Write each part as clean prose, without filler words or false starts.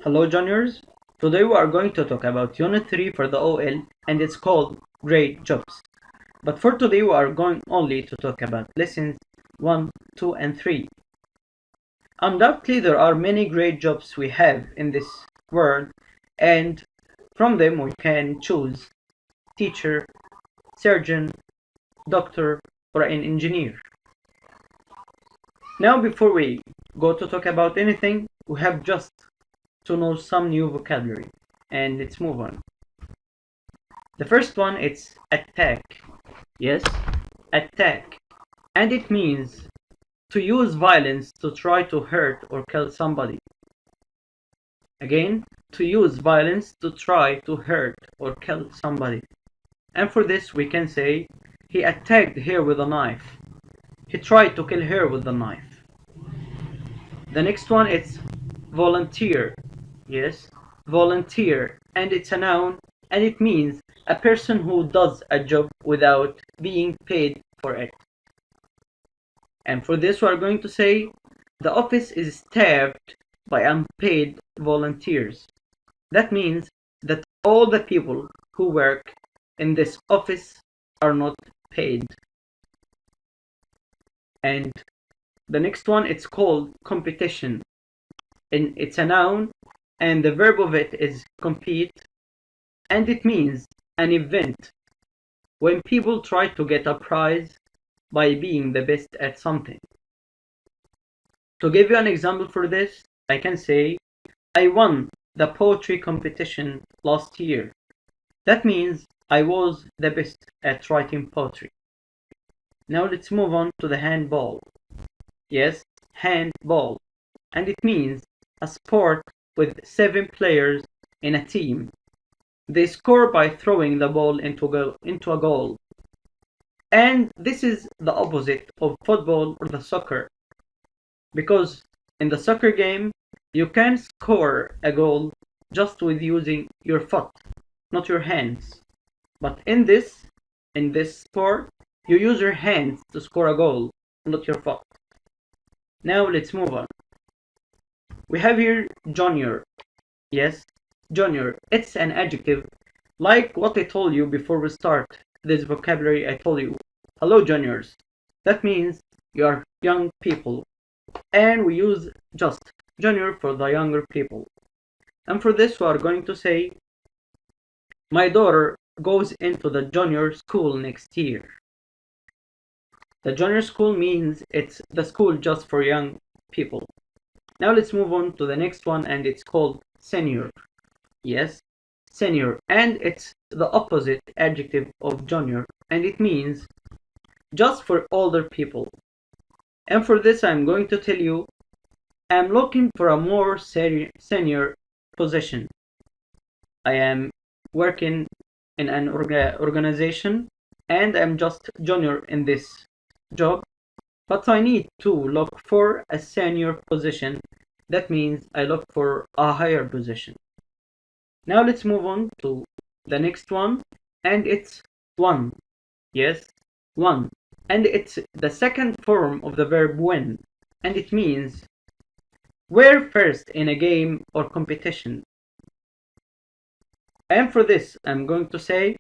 Hello juniors, today we are going to talk about Unit 3 for the OL and it's called Great Jobs. But for today we are going only to talk about lessons 1, 2 and 3. Undoubtedly there are many great jobs we have in this world and from them we can choose teacher, surgeon, doctor or an engineer. Now before we go to talk about anything, we have just to know some new vocabulary and let's move on. The first one is attack. Yes, attack. And it means to use violence to try to hurt or kill somebody. Again, to use violence to try to hurt or kill somebody. And for this we can say he attacked her with a knife. He tried to kill her with a knife. The next one is volunteer. Yes, volunteer. And it's a noun and it means a person who does a job without being paid for it. And for this we are going to say the office is staffed by unpaid volunteers. That means that all the people who work in this office are not paid. And the next one, it's called competition. And it's a noun and the verb of it is compete and it means an event when people try to get a prize by being the best at something. To give you an example for this, I can say I won the poetry competition last year. That means I was the best at writing poetry. Now let's move on to the handball. Yes, handball. And it means a sport with 7 players in a team. They score by throwing the ball into a goal. And this is the opposite of football or the soccer. Because in the soccer game, you can score a goal just with using your foot, not your hands. But in this sport, you use your hands to score a goal, not your foot. Now let's move on. We have here junior. Yes, junior. It's an adjective. Like what I told you before we start this vocabulary, I told you, hello juniors. That means you are young people. And we use just junior for the younger people. And for this we are going to say my daughter goes into the junior school next year. The junior school means it's the school just for young people. Now let's move on to the next one and it's called senior. Yes, senior. And it's the opposite adjective of junior and it means just for older people. And for this I'm going to tell you I'm looking for a more senior position. I am working in an organization and I'm just junior in this job, but I need to look for a senior position. That means I look for a higher position. Now let's move on to the next one and it's won. Yes, won. And it's the second form of the verb win and it means we're first in a game or competition. And for this, I'm going to say,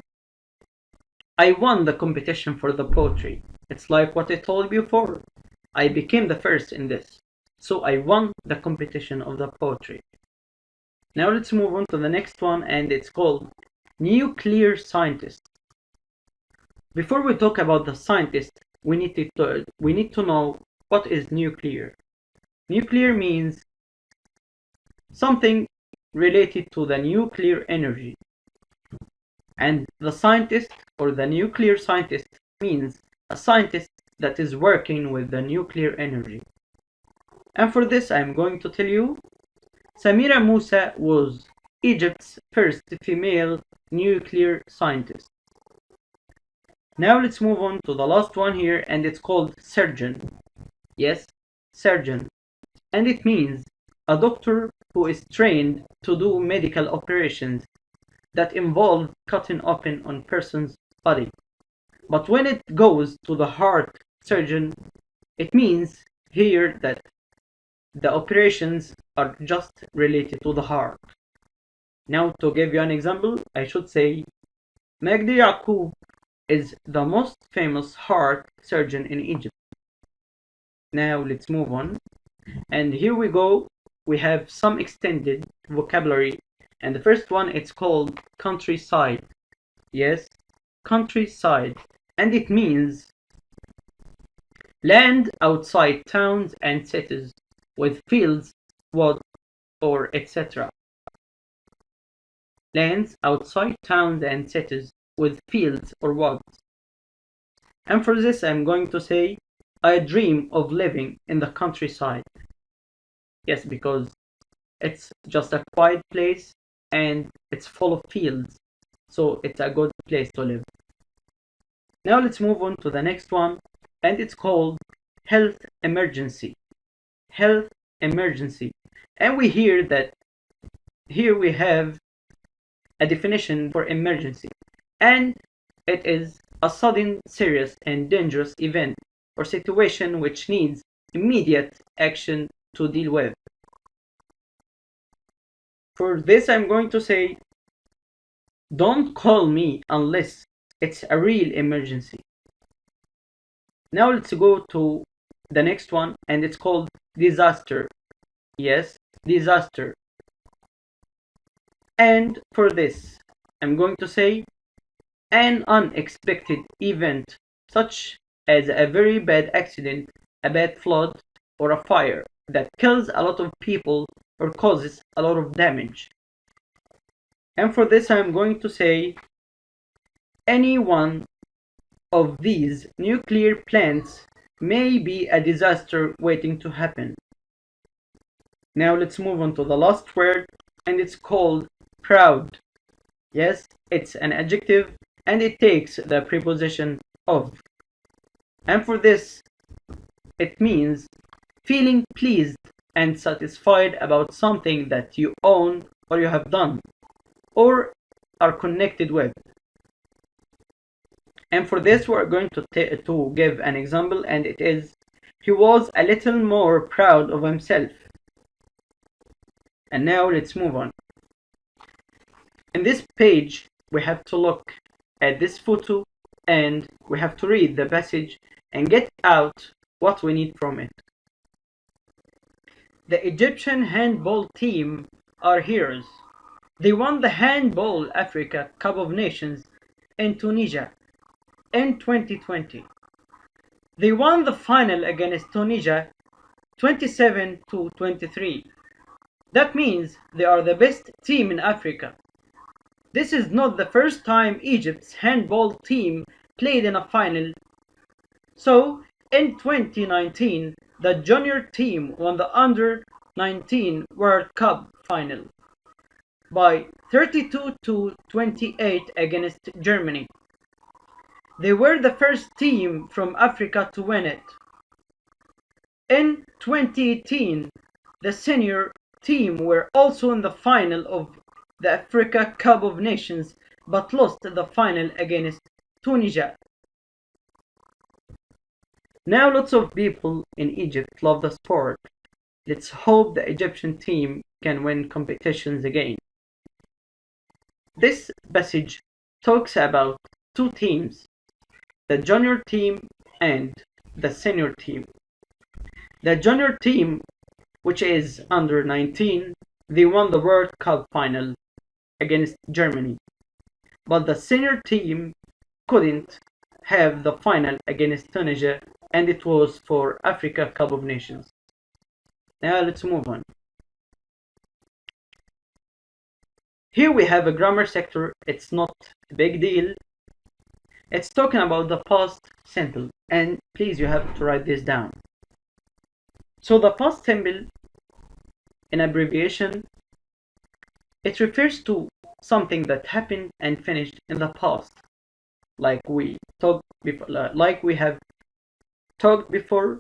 I won the competition for the poetry. It's like what I told you before. I became the first in this. So I won the competition of the poetry. Now let's move on to the next one and it's called nuclear scientist. Before we talk about the scientist, we need to know what is nuclear. Nuclear means something related to the nuclear energy. And the scientist or the nuclear scientist means a scientist that is working with the nuclear energy. And for this I'm going to tell you Samira Musa was Egypt's first female nuclear scientist. Now let's move on to the last one here and it's called surgeon. Yes, surgeon. And it means a doctor who is trained to do medical operations that involve cutting open on person's body. But when it goes to the heart surgeon, it means here that the operations are just related to the heart. Now, to give you an example, I should say Magdi Yaqub is the most famous heart surgeon in Egypt. Now, let's move on. And here we go. We have some extended vocabulary. And the first one, it's called countryside. Yes, countryside. And it means land outside towns and cities with fields, wood, or etc. Lands outside towns and cities with fields or woods. And for this, I'm going to say, I dream of living in the countryside. Yes, because it's just a quiet place and it's full of fields. So it's a good place to live. Now let's move on to the next one, and it's called health emergency. Health emergency. And we hear that here we have a definition for emergency, and it is a sudden, serious, and dangerous event or situation which needs immediate action to deal with. For this, I'm going to say, don't call me unless it's a real emergency. Now let's go to the next one, and it's called disaster. Yes, disaster. And for this, I'm going to say an unexpected event, such as a very bad accident, a bad flood, or a fire that kills a lot of people or causes a lot of damage. And for this, I'm going to say any one of these nuclear plants may be a disaster waiting to happen. Now let's move on to the last word, and it's called proud. Yes, it's an adjective, and it takes the preposition of. And for this, it means feeling pleased and satisfied about something that you own or you have done or are connected with. And for this, we're going to give an example, and it is, he was a little more proud of himself. And now let's move on. In this page, we have to look at this photo, and we have to read the passage and get out what we need from it. The Egyptian handball team are heroes. They won the Handball Africa Cup of Nations in Tunisia in 2020. They won the final against Tunisia 27-23. That means they are the best team in Africa. This is not the first time Egypt's handball team played in a final. So, in 2019, the junior team won the Under-19 World Cup final by 32-28 against Germany. They were the first team from Africa to win it. In 2018, the senior team were also in the final of the Africa Cup of Nations, but lost the final against Tunisia. Now lots of people in Egypt love the sport. Let's hope the Egyptian team can win competitions again. This passage talks about two teams, the junior team and the senior team. The junior team, which is under 19, they won the World Cup final against Germany. But the senior team couldn't have the final against Tunisia, and it was for Africa Cup of Nations. Now let's move on. Here we have a grammar sector. It's not a big deal. It's talking about the past simple, and please, you have to write this down. So the past simple, in abbreviation, it refers to something that happened and finished in the past, like we talked before, like we have talked before.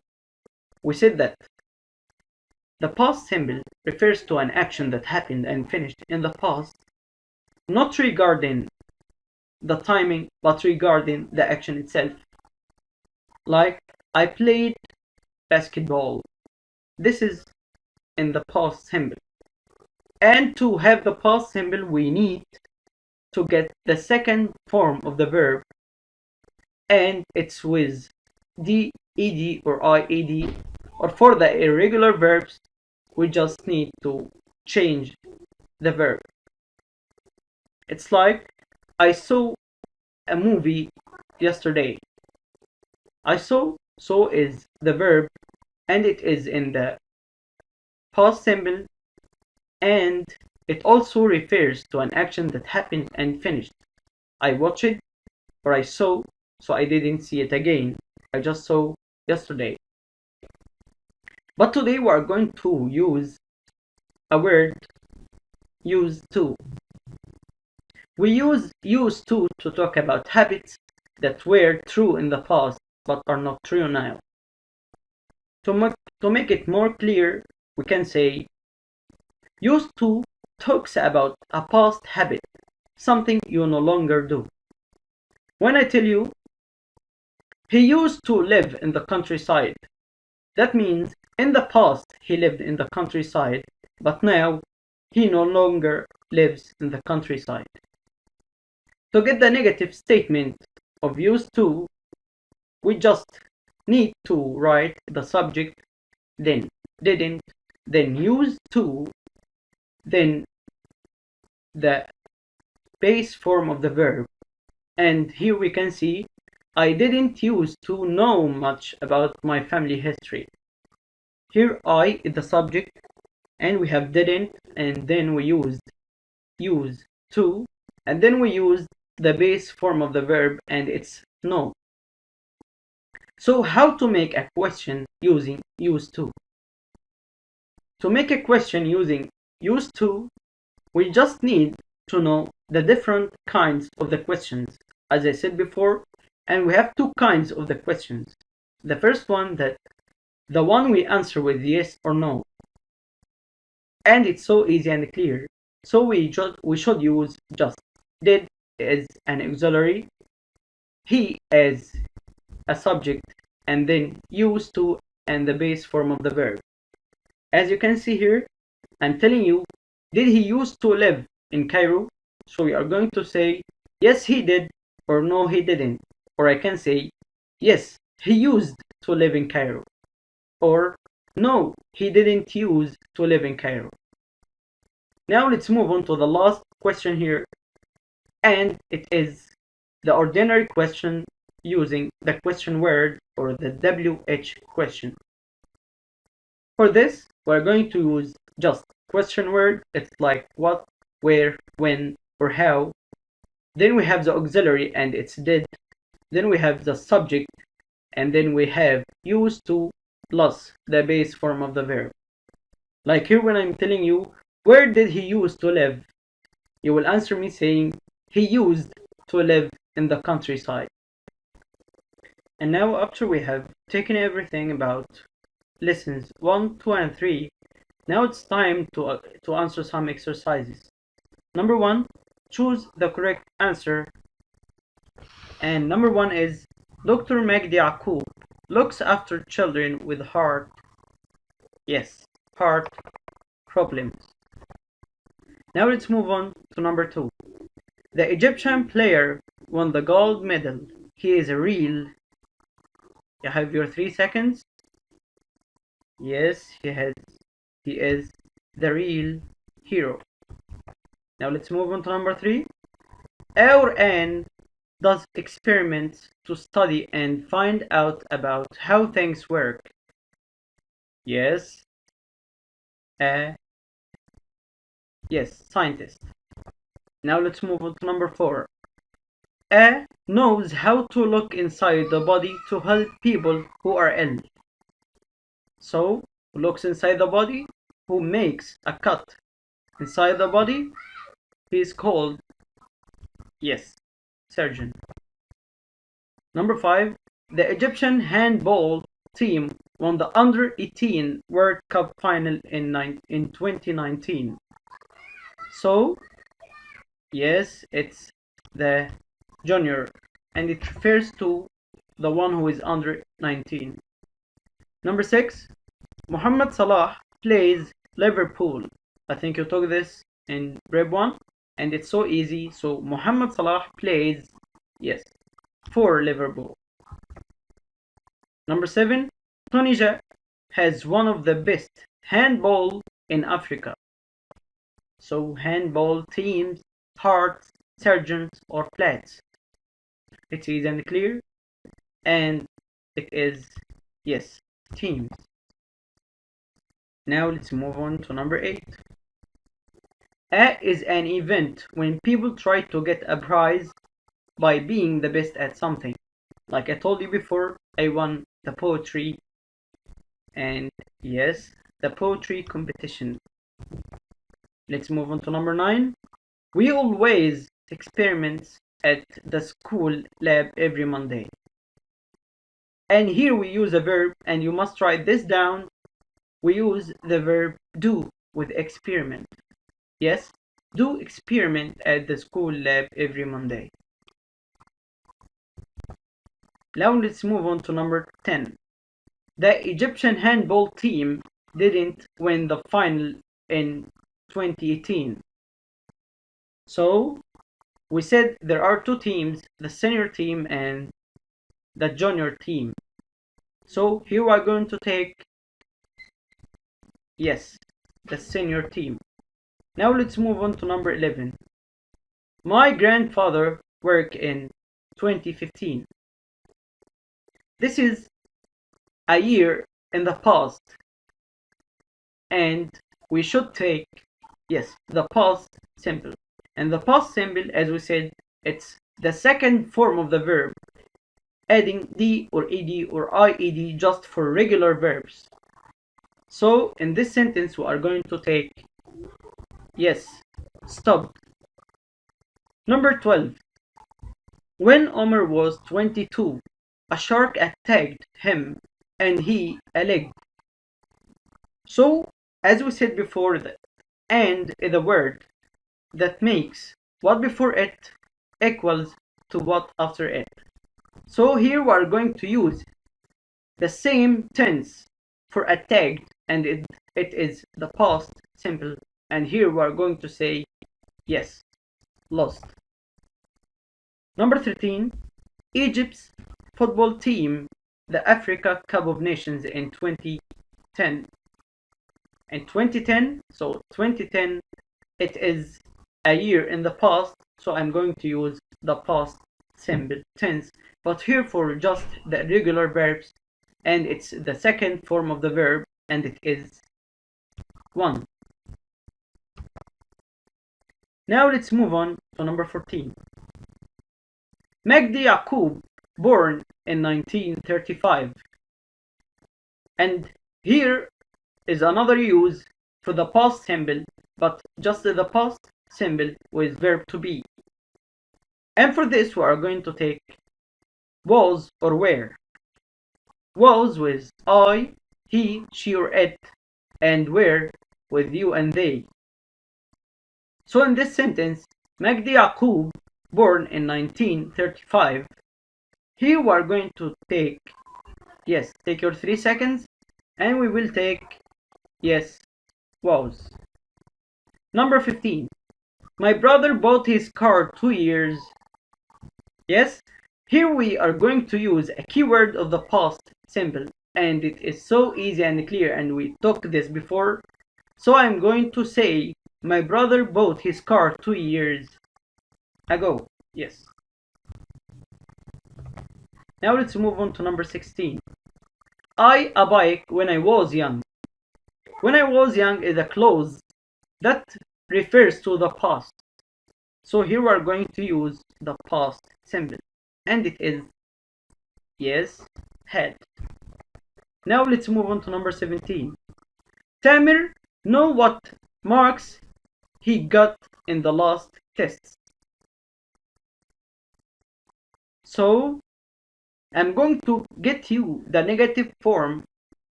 We said that the past simple refers to an action that happened and finished in the past, not regarding the timing, but regarding the action itself. Like, I played basketball. This is in the past simple. And to have the past simple, we need to get the second form of the verb, and it's with d, ed, or ied. Or for the irregular verbs, we just need to change the verb. It's like, I saw a movie yesterday. I saw is the verb, and it is in the past simple, and it also refers to an action that happened and finished. I watched or I saw, so I didn't see it again. I just saw yesterday. But today we are going to use a word, used to. We use used to talk about habits that were true in the past but are not true now. To make it more clear, we can say used to talks about a past habit, something you no longer do. When I tell you, he used to live in the countryside, that means in the past he lived in the countryside, but now he no longer lives in the countryside. To get the negative statement of used to, we just need to write the subject, then didn't, then used to, then the base form of the verb. And here we can see I didn't used to know much about my family history. Here I is the subject, and we have didn't, and then we used to, and then we used the base form of the verb, and it's know. So how to make a question using used to? To make a question using used to, we just need to know the different kinds of the questions, as I said before, and we have two kinds of the questions. The first one, the one we answer with yes or no, and it's so easy and clear. So we should use just did as an auxiliary, he as a subject, and then used to and the base form of the verb. As you can see here, I'm telling you, did he used to live in Cairo? So we are going to say yes he did, or no he didn't. Or I can say yes he used to live in Cairo, or no he didn't use to live in Cairo. Now let's move on to the last question here, and it is the ordinary question using the question word, or the WH question. For this, we're going to use just question word. It's like what, where, when, or how. Then we have the auxiliary, and it's did. Then we have the subject, and then we have used to plus the base form of the verb. Like here, when I'm telling you, where did he used to live? You will answer me saying, he used to live in the countryside. And now, after we have taken everything about lessons 1, 2, and 3, now it's time to answer some exercises. Number 1, choose the correct answer. And number 1 is, Dr. Magdi Yaqub looks after children with heart problems. Now let's move on to number 2. The Egyptian player won the gold medal. He is a real. You have your 3 seconds. Yes, he is the real hero. Now let's move on to number 3. Our Anne does experiments to study and find out about how things work. Yes. Yes, scientist. Now let's move on to number 4. A knows how to look inside the body to help people who are ill. So, who looks inside the body, who makes a cut inside the body, he is called, yes, surgeon. Number 5. The Egyptian handball team won the Under-18 World Cup final in 2019. So, yes, it's the junior, and it refers to the one who is under 19. Number 6. Mohamed Salah plays Liverpool. I think you took this in Prep 1 and it's so easy. So Mohamed Salah plays, yes, for Liverpool. Number 7, Tunisia has one of the best handball in Africa. So handball teams, hearts, sergeants, or flats. It's easy and clear. And it is, yes, teams. Now let's move on to number 8. A is an event when people try to get a prize by being the best at something. Like I told you before, I won the poetry, and yes, the poetry competition. Let's move on to number 9. We always experiment at the school lab every Monday. And here we use a verb, and you must write this down. We use the verb do with experiment. Yes, do experiment at the school lab every Monday. Now let's move on to number 10. The Egyptian handball team didn't win the final in 2018. So we said there are two teams, the senior team and the junior team. So here we are going to take, yes, the senior team. Now let's move on to number 11. My grandfather worked in 2015. This is a year in the past, and we should take, yes, the past simple. And the past simple, as we said, it's the second form of the verb, adding d or ed or ied just for regular verbs. So in this sentence we are going to take, yes, stopped. Number 12. When Omar was 22, a shark attacked him and he alleged. So as we said before, the and is a word that makes what before it equals to what after it. So here we are going to use the same tense for attacked, and it is the past simple, and here we are going to say, yes, lost. Number 13, Egypt's football team, the Africa Cup of Nations in 2010. In 2010, so 2010, it is a year in the past, so I'm going to use the past simple tense, but here for just the regular verbs, and it's the second form of the verb, and it is won. Now let's move on to number 14. Magdi Yaqub, born in 1935. And here is another use for the past symbol, but just the past symbol with verb to be. And for this we are going to take was or were. Was with I, he, she or it, and were with you and they. So in this sentence, Magdi Yaqub, born in 1935, here we are going to take, yes, take your 3 seconds, and we will take, yes, was. Number 15. My brother bought his car 2 years. Yes, here we are going to use a keyword of the past simple, and it is so easy and clear, and we talked this before. So I'm going to say my brother bought his car 2 years ago. Yes. Now let's move on to number 16. I a bike when I was young. When I was young is a clause that refers to the past. So here we are going to use the past simple, and it is, yes, had. Now let's move on to number 17. Tamir know what marks he got in the last tests. So I'm going to get you the negative form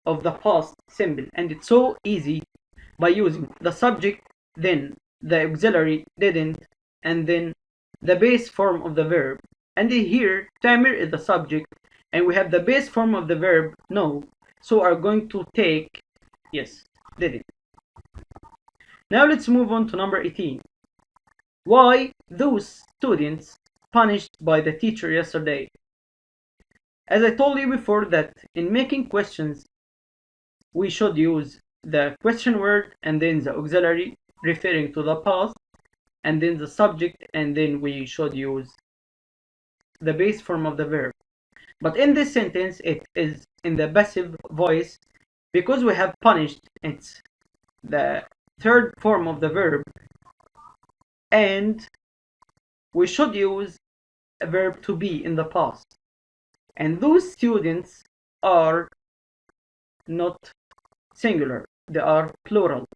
of the past simple, and it's so easy by using the subject, then the auxiliary didn't, and then the base form of the verb. And here Tamir is the subject, and we have the base form of the verb know, so are going to take, yes, didn't. Now let's move on to number 18. Why those students punished by the teacher yesterday? As I told you before that in making questions, we should use the question word and then the auxiliary referring to the past and then the subject, and then we should use the base form of the verb. But in this sentence, it is in the passive voice because we have punished. It's the third form of the verb, and we should use a verb to be in the past. And those students are not singular, they are plural.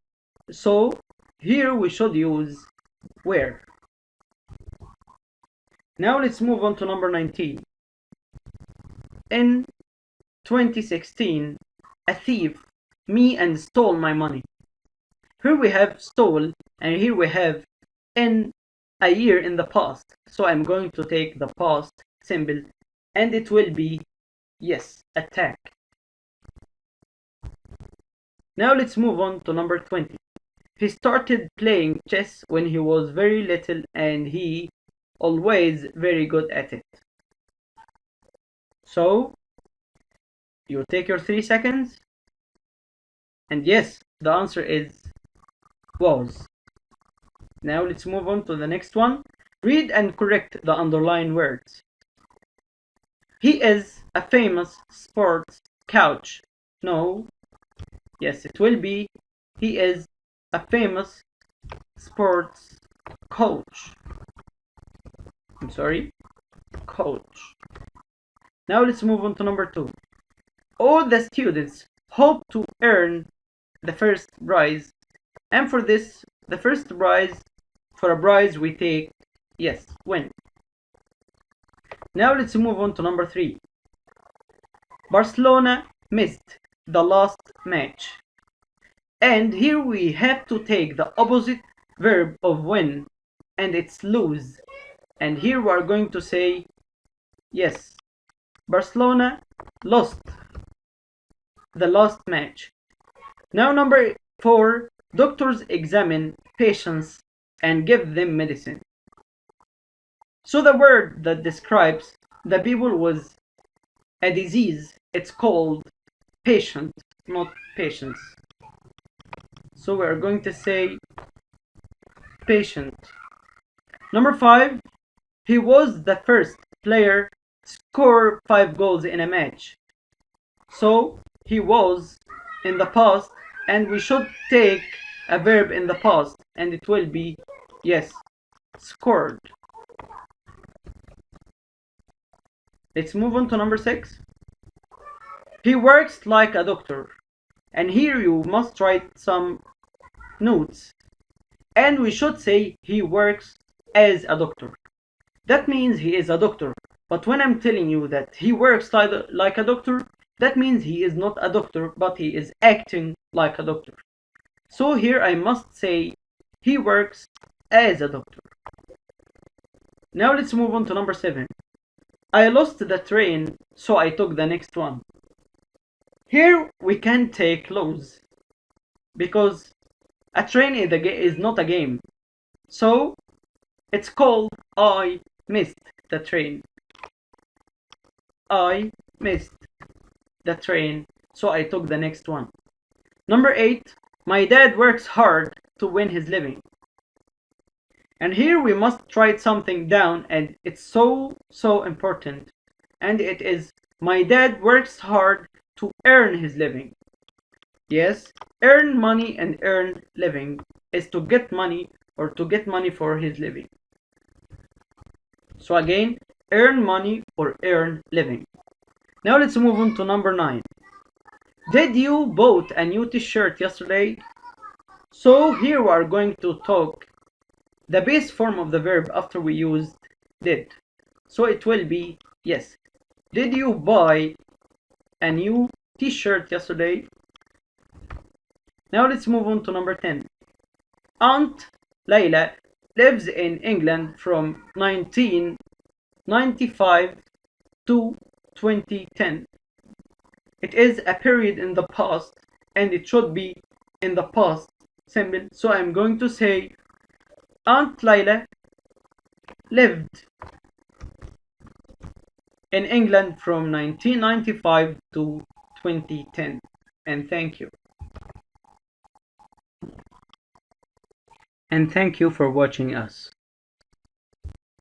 So here we should use where. Now let's move on to number 19. In 2016, a thief me and stole my money. Here we have stole, and here we have in a year in the past. So I'm going to take the past symbol, and it will be, yes, attack. Now let's move on to number 20. He started playing chess when he was very little, and he always very good at it. So you take your 3 seconds, and yes, the answer is was. Now let's move on to the next one. Read and correct the underlined words. He is a famous sports coach. No. Yes, it will be he is a famous sports coach. I'm sorry, coach. Now let's move on to number 2. All the students hope to earn the first prize, and for this, the first prize, for a prize we take, yes, win. Now let's move on to number 3. Barcelona missed the last match, and here we have to take the opposite verb of win, and it's lose. And here we are going to say, yes, Barcelona lost the last match. Now number 4, doctors examine patients and give them medicine. So the word that describes the people with a disease, it's called patient, not patients. So we are going to say patient. Number 5, he was the first player to score 5 goals in a match. So he was in the past, and we should take a verb in the past, and it will be, yes, scored. Let's move on to number 6. He works like a doctor, and here you must write some notes, and we should say he works as a doctor. That means he is a doctor, but when I'm telling you that he works like a doctor, that means he is not a doctor, but he is acting like a doctor. So here I must say he works as a doctor. Now let's move on to number 7. I lost the train, so I took the next one. Here we can take lose, because a train is not a game. So it's called I missed the train. I missed the train, so I took the next one. Number 8, my dad works hard to win his living. And here we must write something down, and it's so important. And it is, my dad works hard to earn his living. Yes, earn money and earn living is to get money, or to get money for his living. So again, earn money or earn living. Now let's move on to number 9. Did you bought a new t-shirt yesterday? So here we are going to talk the base form of the verb after we used did. So it will be, yes, did you buy a new t-shirt yesterday? Now let's move on to number 10. Aunt Layla lives in England from 1995 to 2010. It is a period in the past, and it should be in the past Simple. So I'm going to say Aunt Layla lived in England from 1995 to 2010. And thank you. And thank you for watching us.